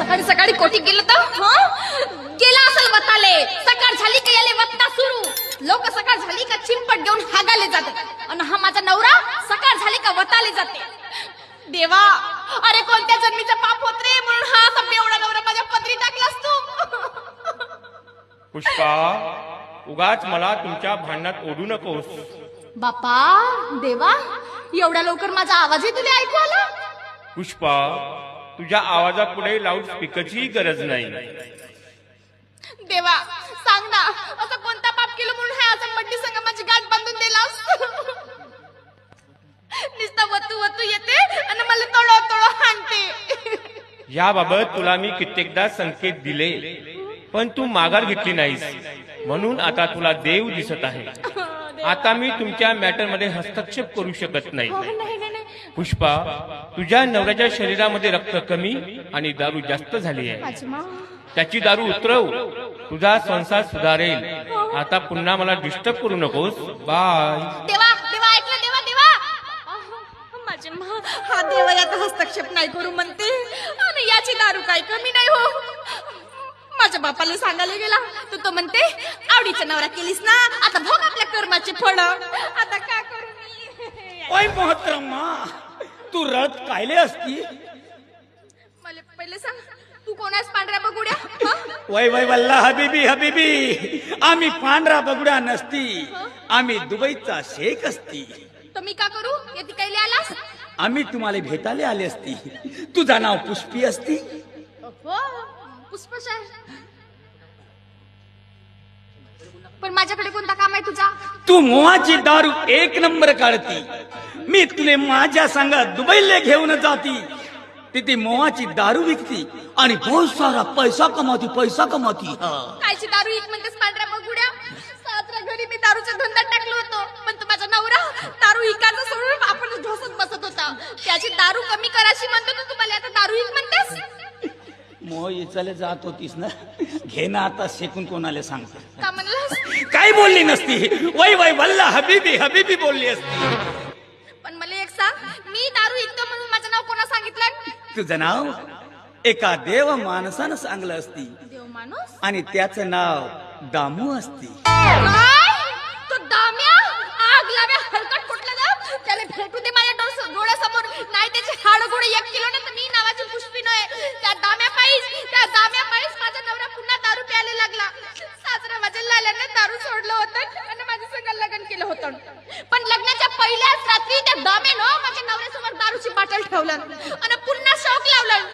सकाळी सकाळी कोठी गेलं तर गेला असेल वताले. सकाळ झाली का याले वत्ता सुरू. लोक सकाळ झाली का चिंपट घेऊन हागाले जातात आणि हा माझा नवरा सकाळ झाली का वताले जाते. देवा, अरे कोणत्या जन्मीचा पाप होत रे म्हणून हा असा बेवडा नवरा माझ्या पदरी टाकलास तू. पुष्पा, उगाच मला तुमच्या भांडणात ओढू नकोस. बापा देवा, एवढ्या लवकर माझा आवाजही तुला ऐकू आला. पुष्पा, तुझ्या आवाजापुढे लाऊड स्पीकरची गरज नाही. देवा सांग ना, असं कोणता पाप केलं म्हणून हा असं मड्डी संग माझी गाठ बांधून दिलास. नुसतं वतू वतू येते आणि मला तोडो तोडो हाणते. याबाबत तुला मी कित्येकदा संकेत दिले, पण तू माघार घेतली नाहीस. म्हणून आता तुला देव दिसत आहे. आता मी तुमच्या मॅटर मध्ये हस्तक्षेप करू शकत नाही. पुष्पा, तुझ्या नवऱ्याच्या शरीरामध्ये रक्त कमी आणि दारू जास्त झाली आहे. त्याची दारू उतरव, तुझा संसार सुधारेल. आता पुन्हा मला डिस्टर्ब करू नकोस. बाय. देवा देवा ऐकलं, देवा देवा. माझे हा देवा यात हस्तक्षेप नाही करू म्हणते आणि याची दारू काय कमी नाही हो. माझ्या बापाला सांगायला गेला तू तो म्हणते आवडीचा नवरा केलीस ना, आता भोग आपल्या कर्माचे फळ. आता काय करू मी. ओय मोहतरमा, तू रडत कायले असती? मला पहिले सांग, तू कोणास पांढऱ्या बघुड्या. वय वय वल्ला हबीबी हबीबी, आम्ही पांढरा बगुडा नसती, आम्ही दुबईचा शेख असती. तर मी का करू, येते कैले आलास. आम्ही तुम्हाला भेटायला आले असती. तुझं नाव पुष्पी असती. पुष्पश आहे, पण माझ्याकडे कोणता काम आहे तुझा. तू मोहाची दारू एक नंबर काढती. मी तुले माझ्या संघात दुबईला घेऊन जाती. तिथे मोहाची दारू विकती आणि बहुत सारा पैसा कमावती, पैसा कमावती. कायची दारू एक म्हणतेस पांढऱ्या बघुड्या. सासरा घरी मी दारूचा धंदा टाकलो होतो, पण तू माझा नवरा दारू इकायचं सोडून आपण ढोसत बसत होता. त्याची दारू कमी करायची म्हणतो तू, तुम्हाला आता दारू एक म्हणतेस. मोह इचाले जात होतीस ना, घे ना आता शेकून कोणाला सांगतो. का म्हणलास. काय बोलली नसती. वय वय वल्ला हबीबी हबीबी बोलली असती. पण मला एक सांग, मी दारू इकतो म्हणून माझं नाव कोणा सांगितलं. तुझं नाव एका देव माणसानं सांगलं असती देव माणूस आणि त्याचं नाव दामू असती. काय तो दाम्या आग लाव्या हलकट कुठला जाऊ त्याला भेटू दे माझ्या डोळ्यासमोर. नाही त्याचे हाड गोळे 1 किलो ना, तर मी नावाची पुष्पी